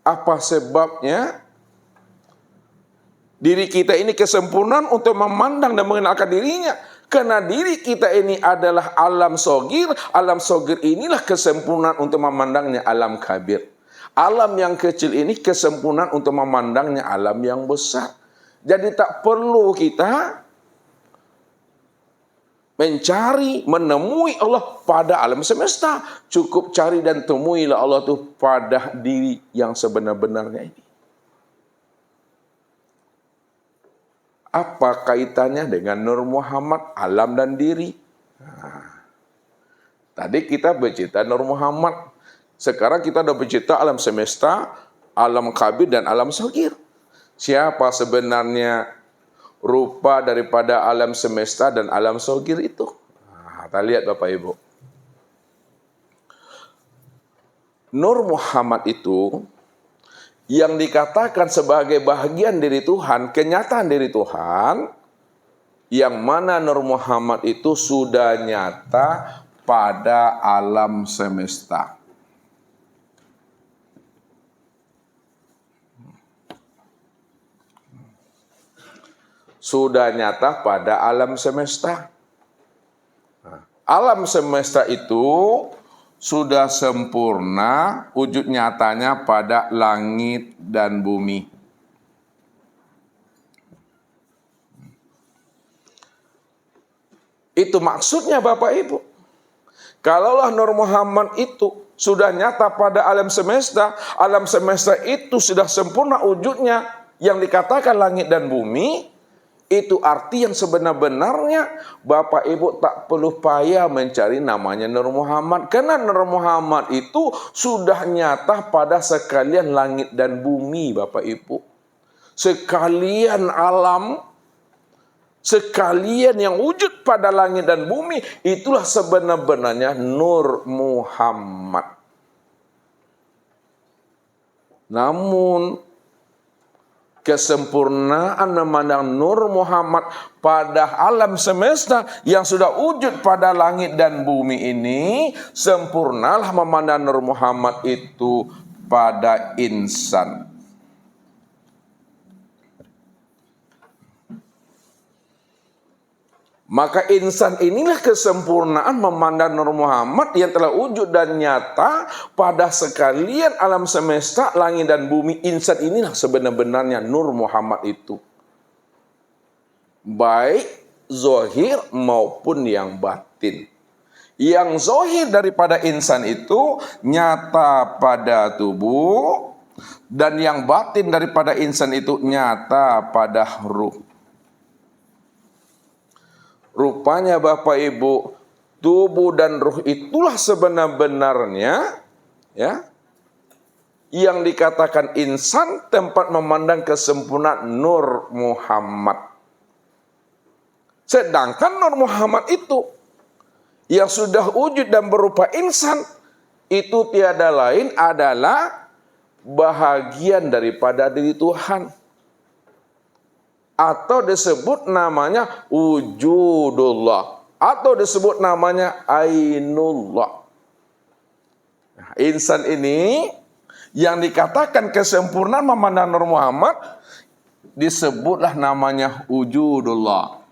Apa sebabnya? Diri kita ini kesempurnaan untuk memandang dan mengenalkan dirinya. Karena diri kita ini adalah alam sogir. Alam sogir inilah kesempurnaan untuk memandangnya alam kabir. Alam yang kecil ini kesempurnaan untuk memandangnya alam yang besar. Jadi tak perlu kita mencari, menemui Allah pada alam semesta. Cukup cari dan temuilah Allah itu pada diri yang sebenar-benarnya ini. Apa kaitannya dengan Nur Muhammad, alam dan diri? Tadi kita bercerita Nur Muhammad. Sekarang kita sudah bercerita alam semesta, alam kabir dan alam sagir. Siapa sebenarnya rupa daripada alam semesta dan alam sagir itu? Kita lihat Bapak Ibu. Nur Muhammad itu yang dikatakan sebagai bahagian diri Tuhan, kenyataan diri Tuhan, yang mana Nur Muhammad itu sudah nyata pada alam semesta. Sudah nyata pada alam semesta. Alam semesta itu sudah sempurna wujud nyatanya pada langit dan bumi. Itu maksudnya Bapak Ibu. Kalaulah Nur Muhammad itu sudah nyata pada alam semesta itu sudah sempurna wujudnya yang dikatakan langit dan bumi, itu arti yang sebenar-benarnya Bapak Ibu tak perlu payah mencari namanya Nur Muhammad. Karena Nur Muhammad itu sudah nyata pada sekalian langit dan bumi Bapak Ibu. Sekalian alam, sekalian yang wujud pada langit dan bumi, itulah sebenar-benarnya Nur Muhammad. Namun kesempurnaan memandang Nur Muhammad pada alam semesta yang sudah wujud pada langit dan bumi ini, sempurnalah memandang Nur Muhammad itu pada insan. Maka insan inilah kesempurnaan memandang Nur Muhammad yang telah wujud dan nyata pada sekalian alam semesta, langit dan bumi. Insan inilah sebenar-benarnya Nur Muhammad itu. Baik zahir maupun yang batin. Yang zahir daripada insan itu nyata pada tubuh, dan yang batin daripada insan itu nyata pada ruh. Rupanya Bapak Ibu, tubuh dan ruh itulah sebenar-benarnya ya, yang dikatakan insan, tempat memandang kesempurnaan Nur Muhammad. Sedangkan Nur Muhammad itu yang sudah wujud dan berupa insan, itu tiada lain adalah bahagian daripada diri Tuhan. Atau disebut namanya wujudullah, atau disebut namanya ainullah. Nah, insan ini yang dikatakan kesempurnaan memandang Nur Muhammad disebutlah namanya wujudullah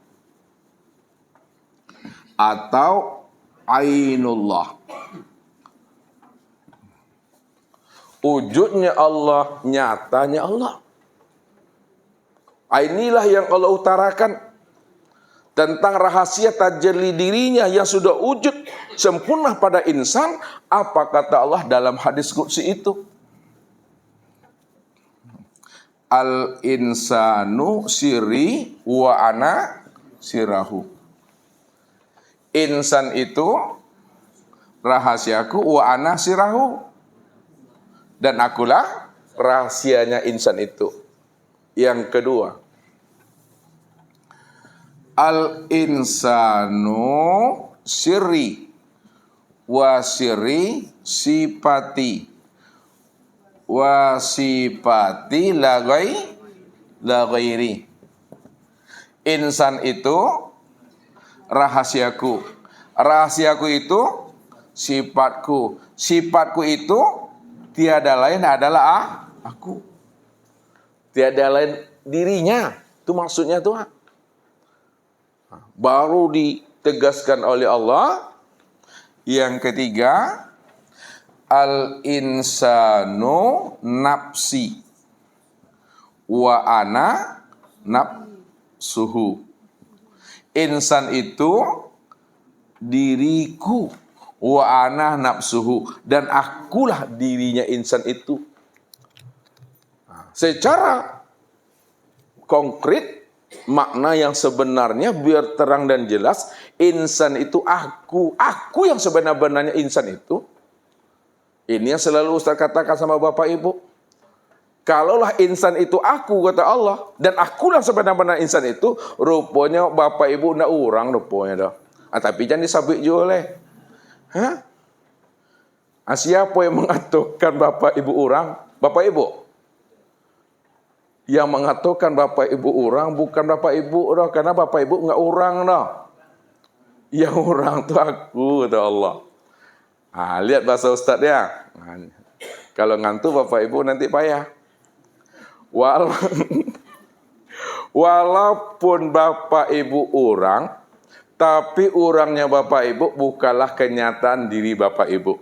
atau ainullah. Wujudnya Allah, nyatanya Allah. Inilah yang Allah utarakan tentang rahasia tajalli dirinya yang sudah wujud sempurna pada insan. Apa kata Allah dalam hadis qudsi itu? Al insanu sirri wa ana sirahu. Insan itu rahasiaku wa ana sirahu, dan akulah rahasianya insan itu. Yang kedua, al-insanu sirri wa sirri sifati wa sifati la ghairi. Insan itu rahasiaku, rahasiaku itu sifatku, sifatku itu tiada lain adalah aku. Tiada lain dirinya. Itu maksudnya Tuhan. Baru ditegaskan oleh Allah. Yang ketiga, al-insanu nafsi wa ana nafsuhu. Insan itu diriku, wa ana nafsuhu, dan akulah dirinya insan itu. Secara konkret, makna yang sebenarnya biar terang dan jelas, insan itu aku yang sebenar-benarnya insan itu. Ini yang selalu Ustaz katakan sama Bapak Ibu. Kalaulah insan itu aku, kata Allah, dan akulah sebenar-benar insan itu, rupanya Bapak Ibu nak orang rupanya dah. Tapi jangan disabik juga oleh. Siapa yang mengaturkan Bapak Ibu orang? Bapak Ibu? Yang mengaturkan Bapak Ibu orang bukan Bapak Ibu dah, karena Bapak Ibu enggak orang dah. Yang orang tu aku, kata Allah. Lihat bahasa Ustaz ya. Kalau ngantuk Bapak Ibu nanti payah. Walaupun Bapak Ibu orang, tapi orangnya Bapak Ibu bukanlah kenyataan diri Bapak Ibu.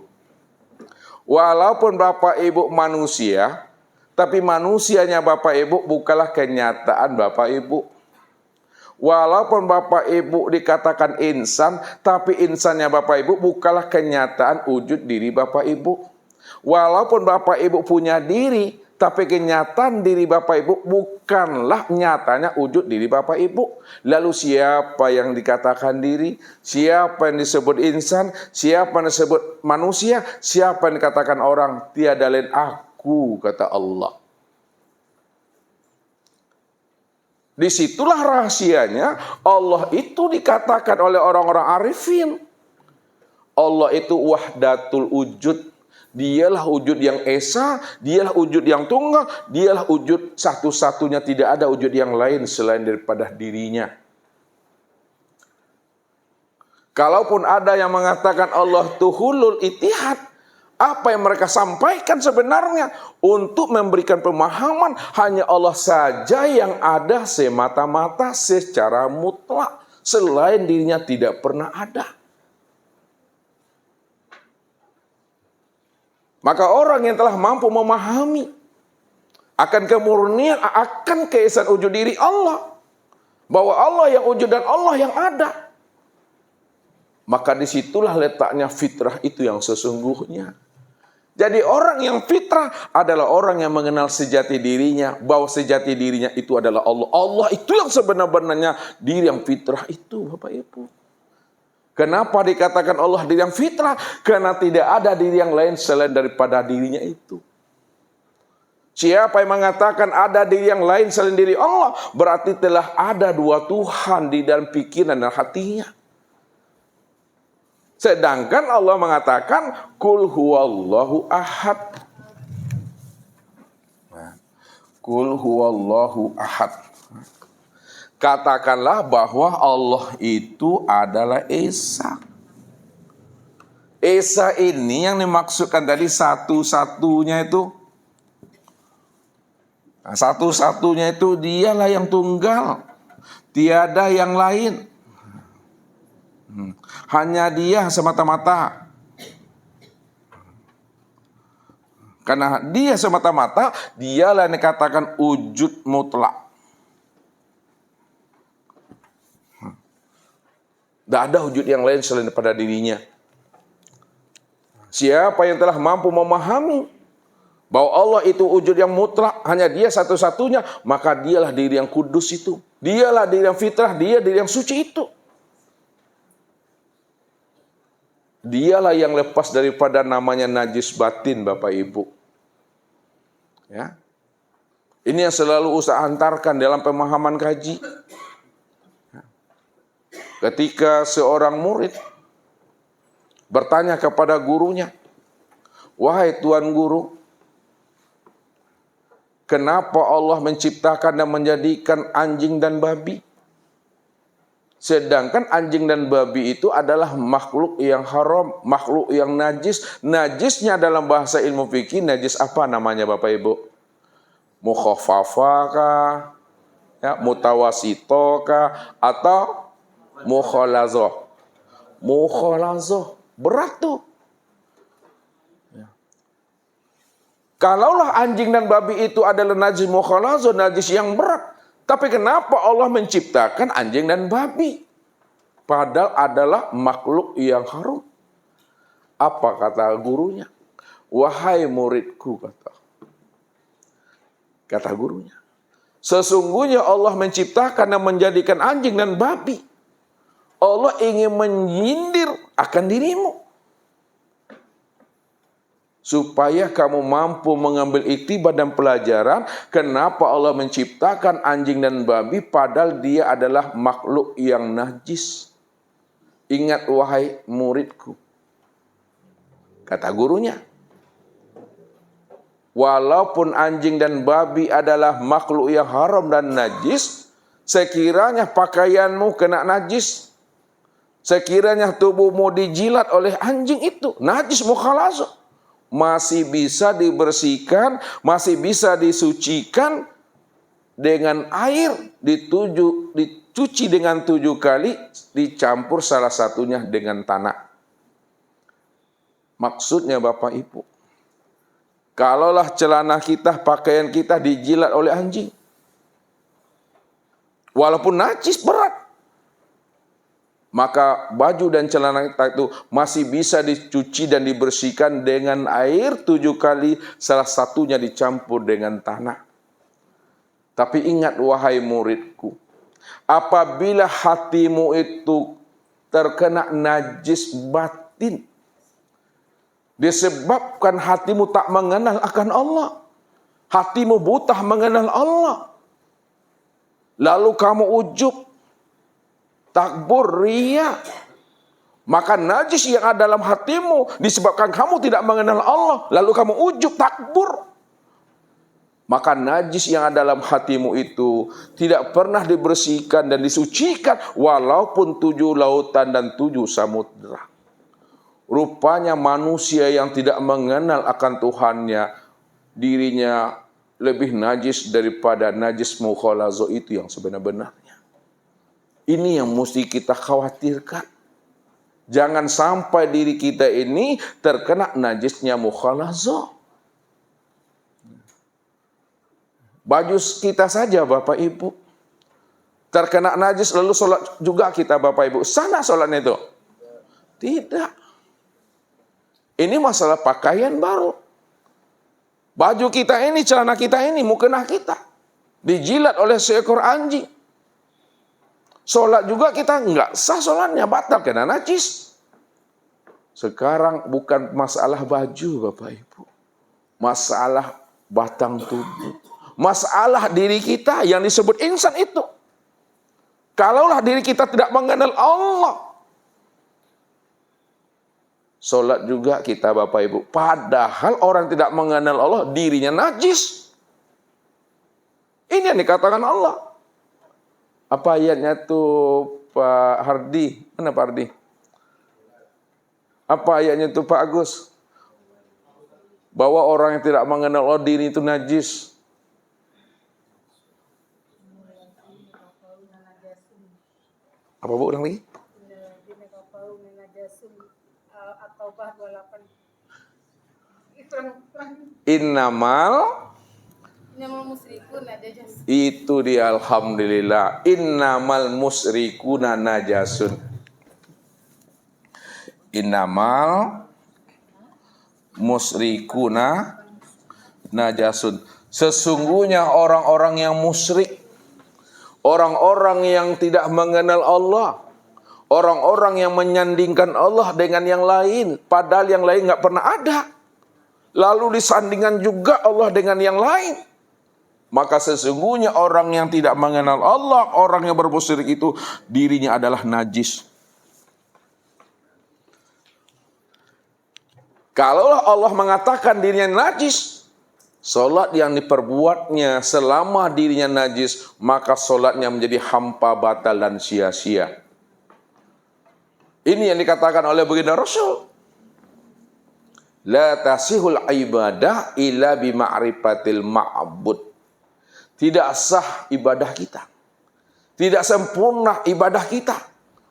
Walaupun Bapak Ibu manusia, tapi manusianya Bapak Ibu bukanlah kenyataan Bapak Ibu. Walaupun Bapak Ibu dikatakan insan, tapi insannya Bapak Ibu bukanlah kenyataan wujud diri Bapak Ibu. Walaupun Bapak Ibu punya diri, tapi kenyataan diri Bapak Ibu bukanlah nyatanya wujud diri Bapak Ibu. Lalu siapa yang dikatakan diri? Siapa yang disebut insan? Siapa yang disebut manusia? Siapa yang dikatakan orang? Tiada lain aku, kata Allah. Disitulah rahasianya Allah itu dikatakan oleh orang-orang arifin. Allah itu wahdatul wujud. Dialah wujud yang esa, dialah wujud yang tunggal, dialah wujud satu-satunya, tidak ada wujud yang lain selain daripada dirinya. Kalaupun ada yang mengatakan Allah itu hulul itihad, apa yang mereka sampaikan sebenarnya untuk memberikan pemahaman hanya Allah saja yang ada semata-mata secara mutlak, selain dirinya tidak pernah ada. Maka orang yang telah mampu memahami akan kemurnian, akan keesaan wujud diri Allah, bahwa Allah yang wujud dan Allah yang ada, maka disitulah letaknya fitrah itu yang sesungguhnya. Jadi orang yang fitrah adalah orang yang mengenal sejati dirinya, bahwa sejati dirinya itu adalah Allah. Allah itu yang sebenar-benarnya diri yang fitrah itu, Bapak Ibu. Kenapa dikatakan Allah diri yang fitrah? Karena tidak ada diri yang lain selain daripada dirinya itu. Siapa yang mengatakan ada diri yang lain selain diri Allah, berarti telah ada dua Tuhan di dalam pikiran dan hatinya. Sedangkan Allah mengatakan Qul huwallahu ahad. Qul huwallahu ahad. Katakanlah bahwa Allah itu adalah Esa. Esa ini yang dimaksudkan tadi satu-satunya itu. Satu-satunya itu dialah yang tunggal. Tiada yang lain. Hanya dia semata-mata. Karena dia semata-mata, dialah yang dikatakan wujud mutlak. Tidak ada wujud yang lain selain daripada dirinya. Siapa yang telah mampu memahami bahwa Allah itu wujud yang mutlak, hanya dia satu-satunya, maka dialah diri yang kudus itu. Dialah diri yang fitrah, dia diri yang suci itu. Dialah yang lepas daripada namanya najis batin, Bapak Ibu. Ya. Ini yang selalu usaha antarkan dalam pemahaman kaji. Ketika seorang murid bertanya kepada gurunya, "Wahai Tuan Guru, kenapa Allah menciptakan dan menjadikan anjing dan babi? Sedangkan anjing dan babi itu adalah makhluk yang haram, makhluk yang najis. Najisnya dalam bahasa ilmu fikih, najis apa namanya Bapak Ibu? Mukhaffafah ya, mutawasitokah atau mukhalazah. Mukhalazah berat tuh. Ya. Kalaulah anjing dan babi itu adalah najis mukhalazah, najis yang berat. Tapi kenapa Allah menciptakan anjing dan babi? Padahal adalah makhluk yang haram. Apa kata gurunya? Wahai muridku, kata gurunya, sesungguhnya Allah menciptakan dan menjadikan anjing dan babi. Allah ingin menyindir akan dirimu, supaya kamu mampu mengambil iktibar dan pelajaran kenapa Allah menciptakan anjing dan babi padahal dia adalah makhluk yang najis. Ingat wahai muridku, kata gurunya, walaupun anjing dan babi adalah makhluk yang haram dan najis, sekiranya pakaianmu kena najis, sekiranya tubuhmu dijilat oleh anjing itu, najis mukhalazah, masih bisa dibersihkan, masih bisa disucikan dengan air, dicuci dengan 7 kali, dicampur salah satunya dengan tanah. Maksudnya Bapak Ibu, kalaulah celana kita, pakaian kita dijilat oleh anjing, walaupun najis berat, maka baju dan celana kita itu masih bisa dicuci dan dibersihkan dengan air 7 kali, salah satunya dicampur dengan tanah. Tapi ingat wahai muridku, apabila hatimu itu terkena najis batin, disebabkan hatimu tak mengenal akan Allah, hatimu buta mengenal Allah, lalu kamu ujub, takbur, riya, maka najis yang ada dalam hatimu disebabkan kamu tidak mengenal Allah, lalu kamu ujub, takbur, maka najis yang ada dalam hatimu itu tidak pernah dibersihkan dan disucikan walaupun 7 lautan dan 7 samudera. Rupanya manusia yang tidak mengenal akan Tuhannya, dirinya lebih najis daripada najis mukhalazah itu yang sebenar-benarnya. Ini yang mesti kita khawatirkan. Jangan sampai diri kita ini terkena najisnya mukhalazah. Baju kita saja Bapak Ibu terkena najis, lalu sholat juga kita Bapak Ibu. Sana sholatnya itu? Tidak. Ini masalah pakaian baru. Baju kita ini, celana kita ini, mukena kita dijilat oleh seekor anjing. Sholat juga kita enggak sah, sholatnya batal karena najis. Sekarang bukan masalah baju Bapak Ibu, masalah batang tubuh, masalah diri kita yang disebut insan itu. Kalaulah diri kita tidak mengenal Allah, sholat juga kita Bapak Ibu, padahal orang tidak mengenal Allah, dirinya najis. Ini yang dikatakan Allah. Apa ayatnya tuh Pak Hardi? Mana Pak Hardi? Apa ayatnya tuh Pak Agus? Bahwa orang yang tidak mengenal Allah, diri itu najis. Apa Bu, ulang lagi? Innamal itu dia, alhamdulillah. Innamal musyrikuna najasun. Innamal musyrikuna najasun. Sesungguhnya orang-orang yang musyrik, orang-orang yang tidak mengenal Allah, orang-orang yang menyandingkan Allah dengan yang lain, padahal yang lain nggak pernah ada, lalu disandingkan juga Allah dengan yang lain, maka sesungguhnya orang yang tidak mengenal Allah, orang yang berbuat syirik itu dirinya adalah najis. Kalaulah Allah mengatakan dirinya najis, solat yang diperbuatnya selama dirinya najis, maka solatnya menjadi hampa, batal dan sia-sia. Ini yang dikatakan oleh baginda Rasul. La tasihul ibadah illa bima'rifatil ma'bud. tidak sah ibadah kita. Tidak sempurna ibadah kita.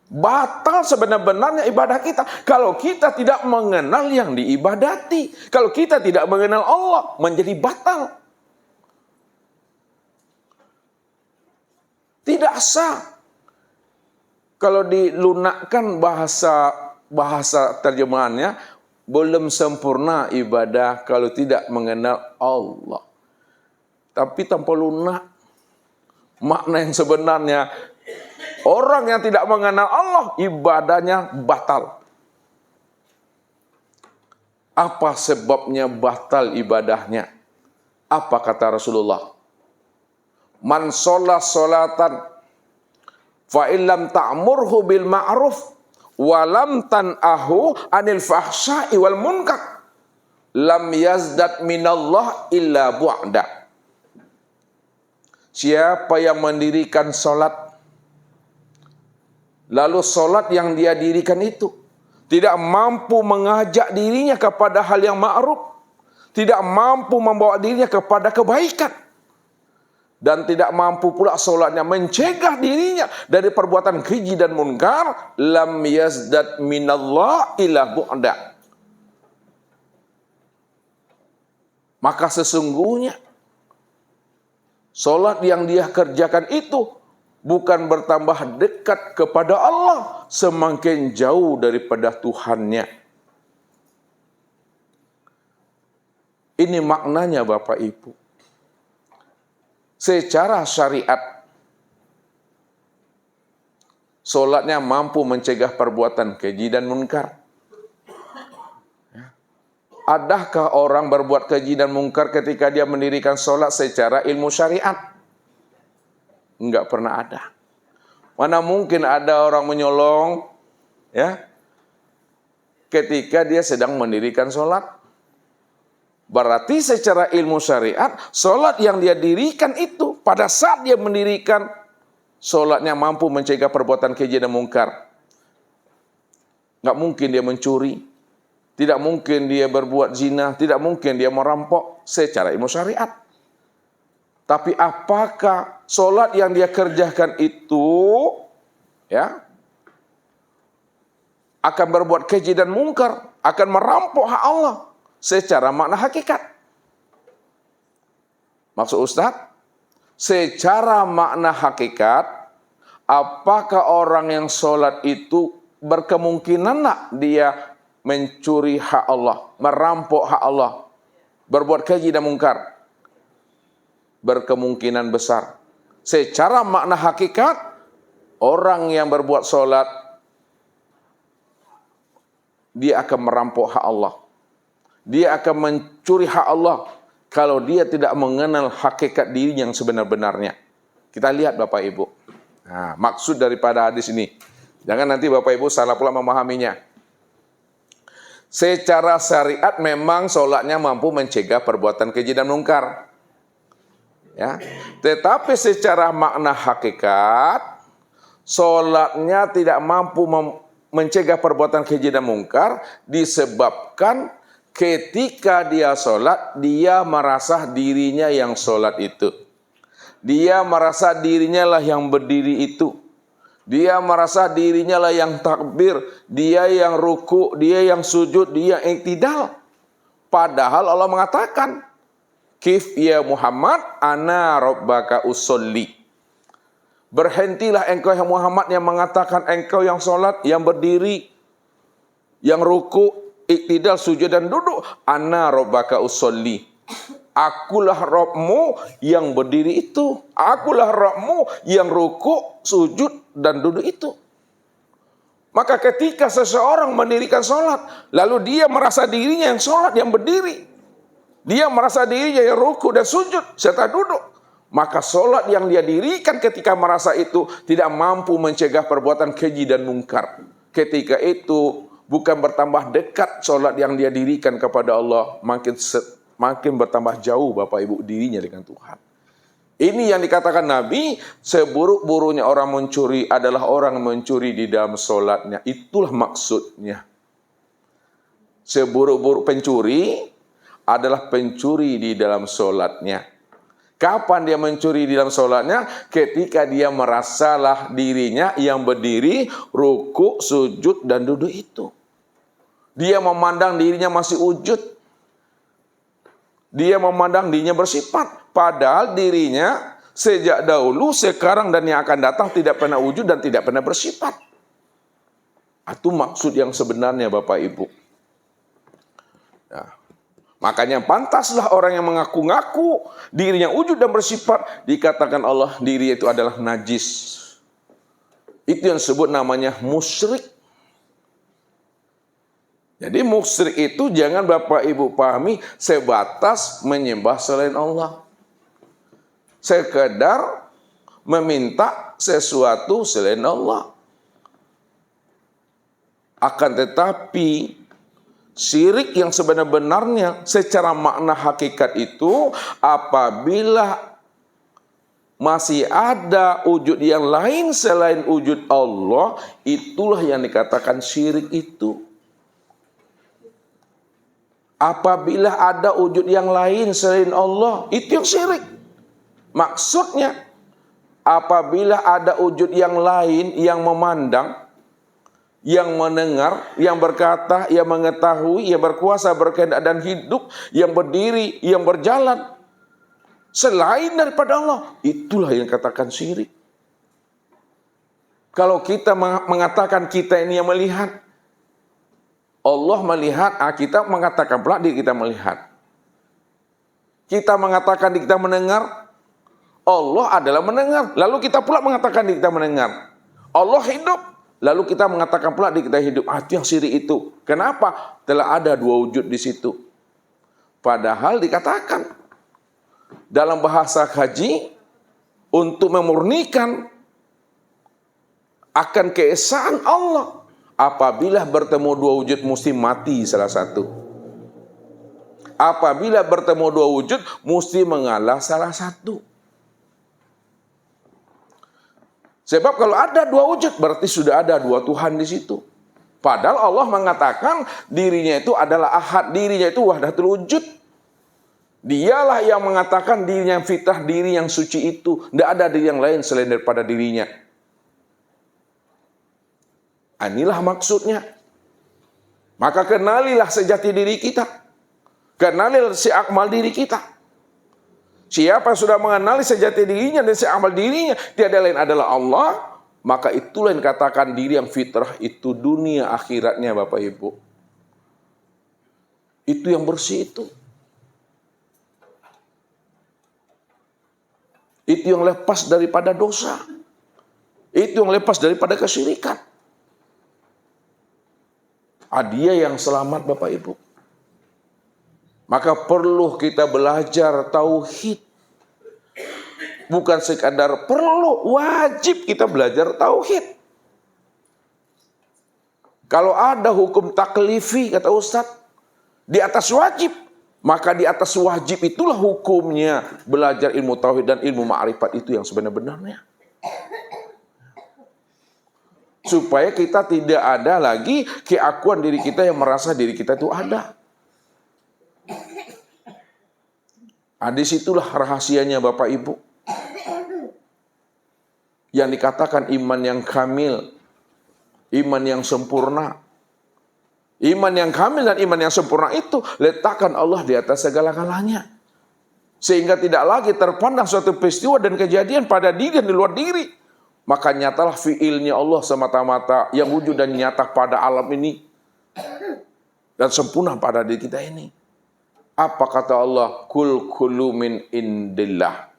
Batal sebenar-benarnya ibadah kita kalau kita tidak mengenal yang diibadati. Kalau kita tidak mengenal Allah, menjadi batal. Tidak sah. Kalau dilunakkan bahasa terjemahannya, belum sempurna ibadah kalau tidak mengenal Allah. Tapi tanpa lunak, makna yang sebenarnya, orang yang tidak mengenal Allah, ibadahnya batal. Apa sebabnya batal ibadahnya? Apa kata Rasulullah? Man sholat sholatan fa illam ta'murhu bil ma'ruf wa lam tan'ahu anil fahsya'i wal munkar lam yazdad minallah illa bu'da. Siapa yang mendirikan sholat, lalu sholat yang dia dirikan itu tidak mampu mengajak dirinya kepada hal yang ma'ruf, tidak mampu membawa dirinya kepada kebaikan, dan tidak mampu pula sholatnya mencegah dirinya dari perbuatan keji dan munkar, lam yazdad minallah illa bu'da. Maka sesungguhnya sholat yang dia kerjakan itu bukan bertambah dekat kepada Allah, semakin jauh daripada Tuhannya. Ini maknanya Bapak Ibu. Secara syariat, sholatnya mampu mencegah perbuatan keji dan munkar. Adakah orang berbuat keji dan munkar ketika dia mendirikan sholat secara ilmu syariat? Enggak pernah ada. Mana mungkin ada orang menyolong, ya, ketika dia sedang mendirikan sholat. Berarti secara ilmu syariat, sholat yang dia dirikan itu, pada saat dia mendirikan, sholatnya mampu mencegah perbuatan keji dan munkar. Nggak mungkin dia mencuri, tidak mungkin dia berbuat zina, tidak mungkin dia merampok secara ilmu syariat. Tapi apakah sholat yang dia kerjakan itu, ya, akan berbuat keji dan munkar, akan merampok hak Allah secara makna hakikat? Maksud Ustaz, secara makna hakikat, apakah orang yang sholat itu berkemungkinan dia mencuri hak Allah, merampok hak Allah, berbuat keji dan munkar? Berkemungkinan besar. Secara makna hakikat, orang yang berbuat sholat, dia akan merampok hak Allah. Dia akan mencuri hak Allah kalau dia tidak mengenal hakikat diri yang sebenar-benarnya. Kita lihat Bapak Ibu. Nah, maksud daripada hadis ini. Jangan nanti Bapak Ibu salah pula memahaminya. Secara syariat memang sholatnya mampu mencegah perbuatan keji dan munkar. Ya. Tetapi secara makna hakikat, sholatnya tidak mampu mencegah perbuatan keji dan munkar disebabkan ketika dia sholat, dia merasa dirinya yang sholat itu. Dia merasa dirinya lah yang berdiri itu. Dia merasa dirinya lah yang takbir. Dia yang ruku, dia yang sujud, dia yang iktidal. Padahal Allah mengatakan, Kif ya Muhammad, ana rabbaka usolli. Berhentilah engkau yang Muhammad yang mengatakan engkau yang sholat, yang berdiri, yang ruku, iktidal, sujud dan duduk. Ana rabbaka usolli. Akulah Rabbmu yang berdiri itu. Akulah Rabbmu yang ruku, sujud dan duduk itu. Maka ketika seseorang mendirikan sholat, lalu dia merasa dirinya yang sholat, yang berdiri, dia merasa dirinya yang ruku dan sujud serta duduk, maka sholat yang dia dirikan ketika merasa itu tidak mampu mencegah perbuatan keji dan munkar. Ketika itu bukan bertambah dekat sholat yang dia dirikan kepada Allah, makin bertambah jauh Bapak Ibu dirinya dengan Tuhan. Ini yang dikatakan Nabi, seburuk-buruknya orang mencuri adalah orang mencuri di dalam sholatnya. Itulah maksudnya. Seburuk-buruk pencuri adalah pencuri di dalam sholatnya. Kapan dia mencuri di dalam sholatnya? Ketika dia merasalah dirinya yang berdiri, rukuk, sujud, dan duduk itu. Dia memandang dirinya masih wujud. Dia memandang dirinya bersifat. Padahal dirinya sejak dahulu, sekarang, dan yang akan datang tidak pernah wujud dan tidak pernah bersifat. Itu maksud yang sebenarnya Bapak Ibu. Nah, makanya pantaslah orang yang mengaku-ngaku dirinya wujud dan bersifat, dikatakan Allah diri itu adalah najis. Itu yang disebut namanya musyrik. Jadi musyrik itu jangan Bapak Ibu pahami sebatas menyembah selain Allah. Sekedar meminta sesuatu selain Allah. Akan tetapi syirik yang sebenar-benarnya secara makna hakikat itu apabila masih ada wujud yang lain selain wujud Allah, itulah yang dikatakan syirik itu. Apabila ada wujud yang lain selain Allah, itu yang syirik. Maksudnya, apabila ada wujud yang lain yang memandang, yang mendengar, yang berkata, yang mengetahui, yang berkuasa, berkehendak dan hidup, yang berdiri, yang berjalan, selain daripada Allah, itulah yang katakan syirik. Kalau kita mengatakan kita ini yang melihat, Allah melihat, kita mengatakan pula diri kita melihat. Kita mengatakan diri kita mendengar, Allah adalah mendengar. Lalu kita pula mengatakan diri kita mendengar. Allah hidup, lalu kita mengatakan pula diri kita hidup. Itu yang syirik itu. Kenapa? Telah ada dua wujud di situ. Padahal dikatakan dalam bahasa kaji untuk memurnikan akan keesaan Allah. Apabila bertemu dua wujud mesti mati salah satu. Apabila bertemu dua wujud mesti mengalah salah satu. Sebab kalau ada dua wujud berarti sudah ada dua Tuhan di situ. Padahal Allah mengatakan dirinya itu adalah ahad, dirinya itu wahdatul wujud. Dialah yang mengatakan dirinya yang fitrah, diri yang suci itu. Tidak ada diri yang lain selain daripada dirinya. Inilah maksudnya. Maka kenalilah sejati diri kita. Kenalilah si akmal diri kita. Siapa yang sudah mengenali sejati dirinya dan si akmal dirinya, tiada lain adalah Allah, maka itulah yang katakan diri yang fitrah itu dunia akhiratnya Bapak Ibu. Itu yang bersih itu. Itu yang lepas daripada dosa. Itu yang lepas daripada kesyirikan. Dia yang selamat Bapak Ibu. Maka perlu kita belajar tauhid. Bukan sekadar perlu, wajib kita belajar tauhid. Kalau ada hukum taklifi kata Ustadz, di atas wajib, maka di atas wajib itulah hukumnya belajar ilmu tauhid dan ilmu ma'rifat itu yang sebenar-benarnya. Supaya kita tidak ada lagi keakuan diri kita yang merasa diri kita itu ada. Disitulah rahasianya Bapak Ibu. Yang dikatakan iman yang kamil, iman yang sempurna. Iman yang kamil dan iman yang sempurna itu letakkan Allah di atas segala-galanya. Sehingga tidak lagi terpandang suatu peristiwa dan kejadian pada diri dan di luar diri. Maka nyatalah fiilnya Allah semata-mata yang wujud dan nyata pada alam ini. Dan sempurna pada diri kita ini. Apa kata Allah? Kul kullu min indillah.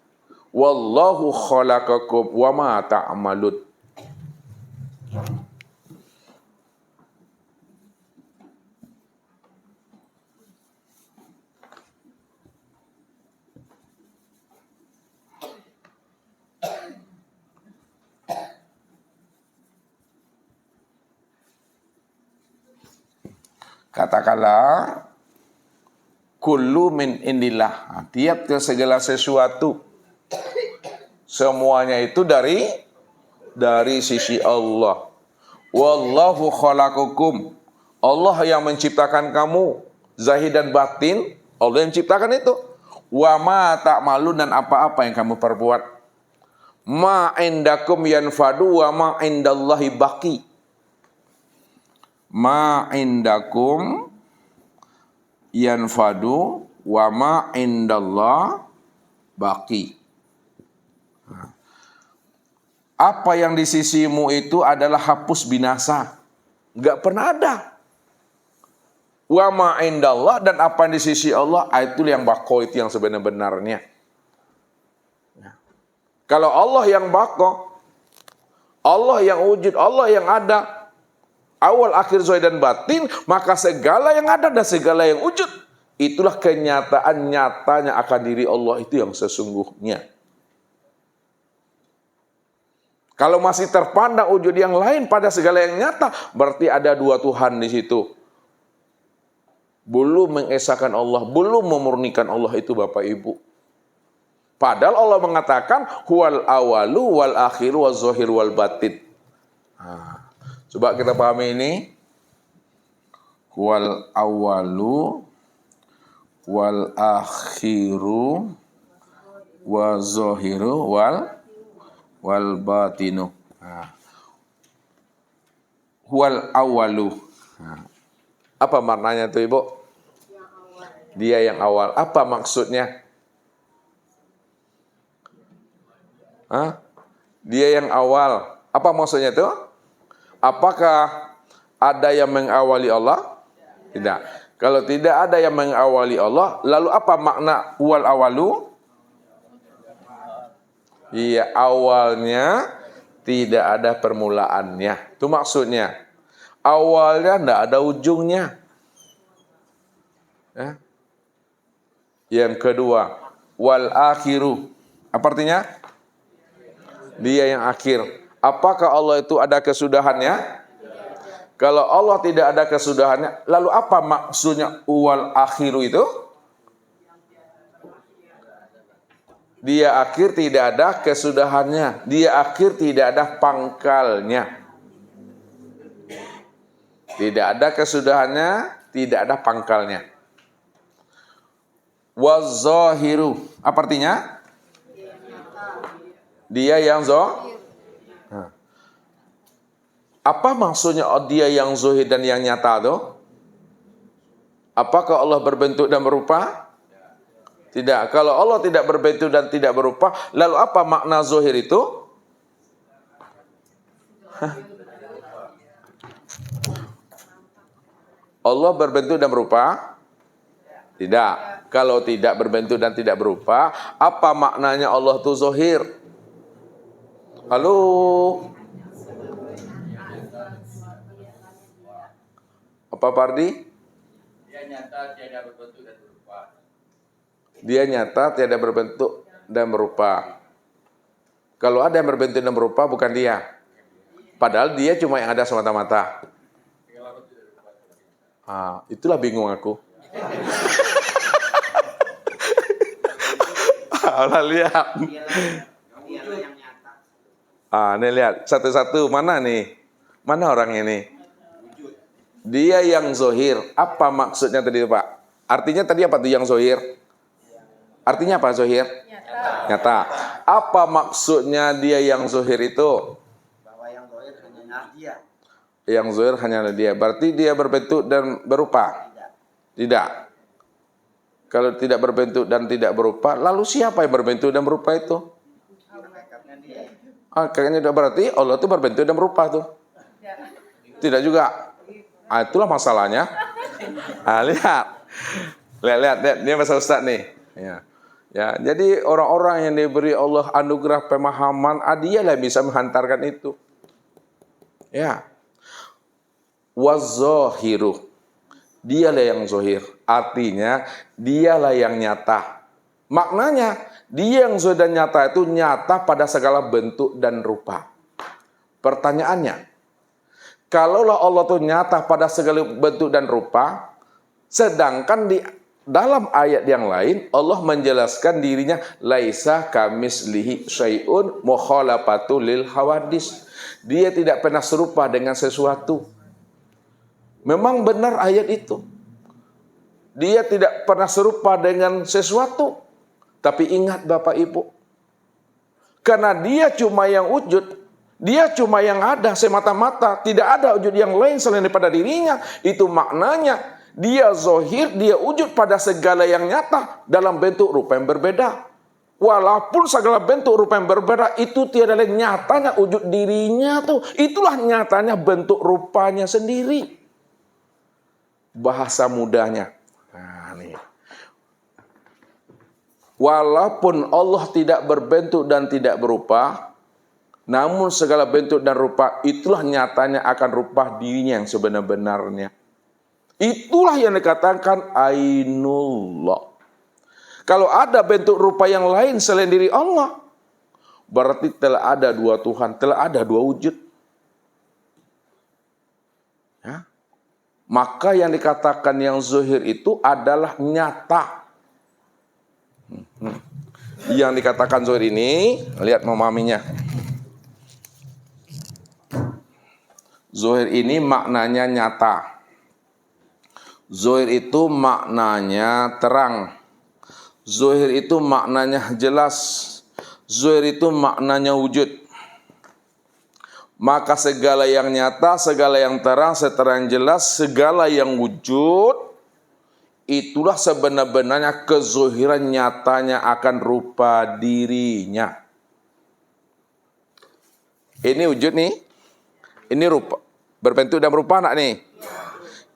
Wallahu khalaqakum wa ma ta'malun. Katakanlah kullu min indillah. Tiap segala sesuatu semuanya itu dari sisi Allah. Wallahu khalaqakum. Allah yang menciptakan kamu, zahir dan batin, Allah yang menciptakan itu. Wa ma ta'malun, dan apa-apa yang kamu perbuat. Ma indakum yanfadu wa ma indallahi baqi. Ma indakum yanfadu wa ma indallah baqi. Apa yang di sisimu itu adalah hapus binasa. Enggak pernah ada. Wa ma indallah, dan apa yang di sisi Allah, itu yang bako, itu yang sebenar-benarnya. Kalau Allah yang bako, Allah yang wujud, Allah yang ada, awal akhir zahir dan batin, maka segala yang ada dan segala yang wujud, itulah kenyataan nyatanya akan diri Allah itu yang sesungguhnya. Kalau masih terpandang wujud yang lain pada segala yang nyata, berarti ada dua Tuhan di situ. Belum mengesahkan Allah, belum memurnikan Allah itu Bapak Ibu. Padahal Allah mengatakan huwal awalu wal akhiru wal zahir wal batin. Coba kita pahami ini. Huwal awalu wal akhiru wal zahiru wal batinu. Huwal awalu. Apa maknanya tuh Ibu? Dia yang awal. Apa maksudnya? Dia yang awal. Apa maksudnya tuh? Apakah ada yang mengawali Allah? Tidak. Kalau tidak ada yang mengawali Allah, lalu apa makna huwal awalu? Iya, awalnya tidak ada permulaannya. Itu maksudnya. Awalnya tidak ada ujungnya. Ya. Yang kedua, wal akhiru. Apa artinya? Dia yang akhir. Apakah Allah itu ada kesudahannya? Kalau Allah tidak ada kesudahannya, lalu apa maksudnya wal akhiru itu? Dia akhir, tidak ada kesudahannya. Dia akhir, tidak ada pangkalnya. Tidak ada kesudahannya, tidak ada pangkalnya. Wazahiru. Apa artinya? Dia yang Apa maksudnya dia yang zahir dan yang nyata itu? Apakah Allah berbentuk dan berupa? Tidak. Kalau Allah tidak berbentuk dan tidak berupa, lalu apa makna zahir itu? Allah berbentuk dan berupa? Tidak. Kalau tidak berbentuk dan tidak berupa, apa maknanya Allah itu zahir? Halo? Apa Pardi? Dia nyata tiada berbentuk dan berupa. Dia nyata tiada berbentuk dan berupa. Kalau ada yang berbentuk dan berupa, bukan dia. Padahal dia cuma yang ada semata-mata. Itulah bingung aku. Allah lihat. Nih lihat satu-satu, mana nih? Mana orang ini? Dia yang zohir. Apa maksudnya tadi Pak? Artinya tadi apa tuh yang zohir? Artinya apa zohir? Nyata. Apa maksudnya dia yang zohir itu? Bahwa yang zohir hanya dia. Yang zohir hanyalah dia. Berarti dia berbentuk dan berupa? Tidak. Kalau tidak berbentuk dan tidak berupa, lalu siapa yang berbentuk dan berupa itu? Kayaknya berarti Allah itu berbentuk dan berupa tuh. Tidak juga. Itulah masalahnya. Lihat, dia bahasa Ustaz nih. Ya, jadi orang-orang yang diberi Allah anugerah pemahaman, dialah bisa menghantarkan itu. Ya. Wazahiru. Dialah yang zahir. Artinya, dialah yang nyata. Maknanya, dia yang zahir dan nyata itu nyata pada segala bentuk dan rupa. Pertanyaannya, kalaulah Allah itu nyata pada segala bentuk dan rupa, sedangkan di dalam ayat yang lain, Allah menjelaskan dirinya, laisa kamislihi syai'un mukhalafatu lil hawadis. Dia tidak pernah serupa dengan sesuatu. Memang benar ayat itu. Dia tidak pernah serupa dengan sesuatu. Tapi ingat Bapak Ibu, karena dia cuma yang wujud, dia cuma yang ada semata-mata, tidak ada wujud yang lain selain daripada dirinya. Itu maknanya dia zohir, dia wujud pada segala yang nyata dalam bentuk rupa yang berbeda. Walaupun segala bentuk rupa yang berbeda itu tiada lain nyatanya wujud dirinya tuh. Itulah nyatanya bentuk rupanya sendiri. Bahasa mudahnya. Nah, nih. Walaupun Allah tidak berbentuk dan tidak berupa, namun segala bentuk dan rupa itulah nyatanya akan rupa dirinya yang sebenar-benarnya. Itulah yang dikatakan Ainullah. Kalau ada bentuk rupa yang lain selain diri Allah, berarti telah ada dua Tuhan, telah ada dua wujud. Ya. Maka yang dikatakan yang zahir itu adalah nyata. Yang dikatakan zahir ini, lihat memahaminya. Zahir ini maknanya nyata. Zahir itu maknanya terang. Zahir itu maknanya jelas. Zahir itu maknanya wujud. Maka segala yang nyata, segala yang terang, seterang jelas, segala yang wujud, itulah sebenar-benarnya kezahiran nyatanya akan rupa dirinya. Ini wujud nih. Ini rupa. Berbentuk dan berupa anak nih.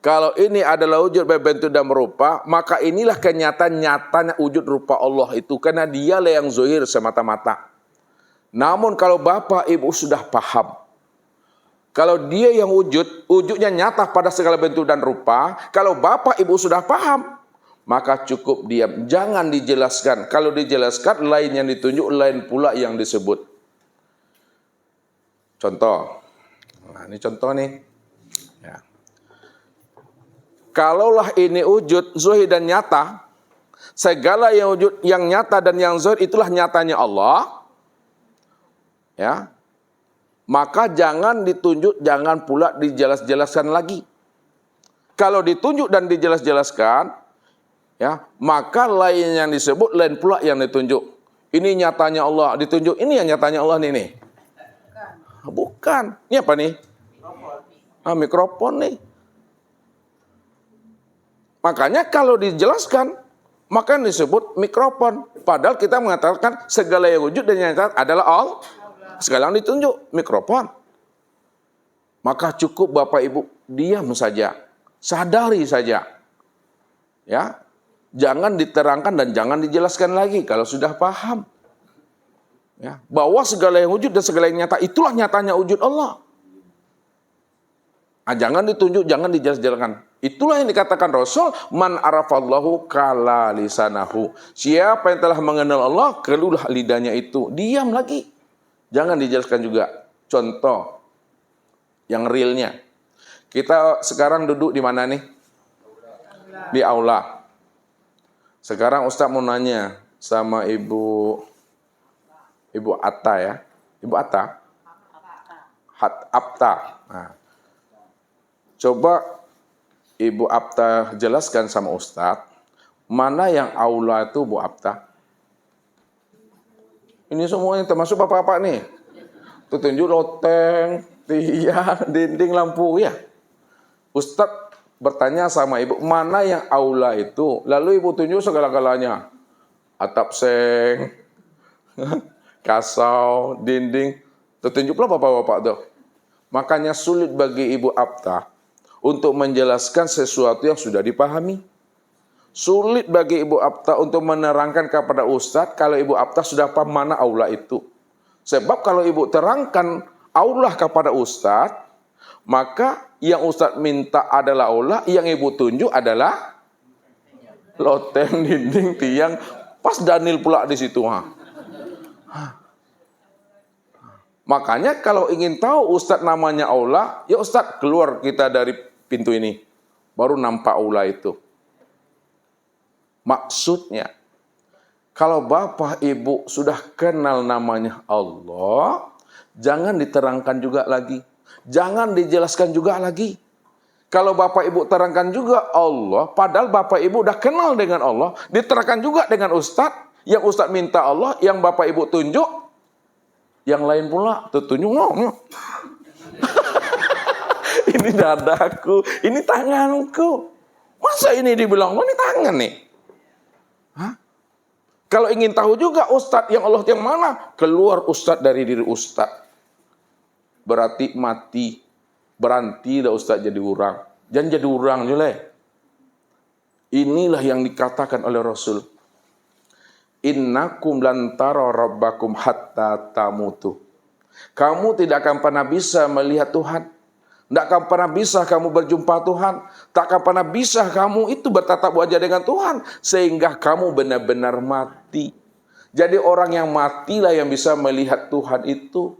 Kalau ini adalah wujud berbentuk dan berupa, maka inilah kenyataan nyatanya wujud rupa Allah itu. Karena dialah yang zahir semata-mata. Namun kalau Bapak Ibu sudah paham, kalau dia yang wujudnya nyata pada segala bentuk dan rupa, kalau Bapak Ibu sudah paham, maka cukup diam. Jangan dijelaskan. Kalau dijelaskan, lain yang ditunjuk, lain pula yang disebut. Contoh. Nah, ini contoh nih. Ya. Kalaulah ini wujud, zahir dan nyata, segala yang wujud, yang nyata dan yang zahir itulah nyatanya Allah. Ya. Maka jangan ditunjuk, jangan pula dijelas-jelaskan lagi. Kalau ditunjuk dan dijelas-jelaskan, ya, maka lain yang disebut, lain pula yang ditunjuk. Ini nyatanya Allah, ditunjuk. Ini yang nyatanya Allah nih. Bukan. Ini apa nih? Mikrofon nih. Makanya kalau dijelaskan, maka disebut mikrofon. Padahal kita mengatakan segala yang wujud dan yang nyata adalah Allah. Segala yang ditunjuk, mikrofon. Maka cukup Bapak Ibu diam saja. Sadari saja. Ya. Jangan diterangkan dan jangan dijelaskan lagi kalau sudah paham. Ya. Bahwa segala yang wujud dan segala yang nyata itulah nyatanya wujud Allah. Jangan ditunjuk, jangan dijelaskan. Itulah yang dikatakan Rasul, man arafallahu kala lisanahu. Siapa yang telah mengenal Allah, kelulah lidahnya itu. Diam lagi. Jangan dijelaskan juga. Contoh yang realnya. Kita sekarang duduk di mana nih? Di aula. Sekarang Ustaz mau nanya sama Ibu Atta ya. Ibu Atta? Apta. Nah. Coba Ibu Apta jelaskan sama Ustadz, mana yang aula itu Bu Apta? Ini semuanya termasuk bapak-bapak nih. Tunjuk loteng, tiang, dinding, lampu ya. Ustadz bertanya sama Ibu, mana yang aula itu? Lalu Ibu tunjuk segala-galanya. Atap seng, kasau, dinding. Tunjuklah bapak-bapak tuh. Makanya sulit bagi Ibu Apta untuk menjelaskan sesuatu yang sudah dipahami. Sulit bagi Ibu Apta untuk menerangkan kepada Ustadz kalau Ibu Apta sudah paham mana aula itu. Sebab kalau Ibu terangkan aula kepada Ustadz, maka yang Ustadz minta adalah aula, yang Ibu tunjuk adalah loteng, dinding, tiang. Pas Daniel pula di situ. Makanya kalau ingin tahu Ustadz namanya aula, ya Ustadz keluar kita dari pintu ini. Baru nampak aula itu. Maksudnya, kalau Bapak Ibu sudah kenal namanya Allah, jangan diterangkan juga lagi. Jangan dijelaskan juga lagi. Kalau Bapak Ibu terangkan juga Allah, padahal Bapak Ibu udah kenal dengan Allah, diterangkan juga dengan Ustadz, Yang Ustadz minta Allah, yang Bapak Ibu tunjuk, yang lain pula tertunjuk. Ini dadaku, ini tanganku. Masa ini dibilang, ini tangan nih? Hah? Kalau ingin tahu juga Ustadz yang Allah yang mana, keluar Ustadz dari diri Ustadz. Berarti mati. Berhenti dah Ustadz jadi orang. Jangan jadi orang juga. Inilah yang dikatakan oleh Rasul. Innakum lan tara rabbakum hatta tamutu. Kamu tidak akan pernah bisa melihat Tuhan. Tidak akan pernah bisa kamu berjumpa Tuhan. Tak akan pernah bisa kamu itu bertatap wajah dengan Tuhan. Sehingga kamu benar-benar mati. Jadi orang yang matilah yang bisa melihat Tuhan itu.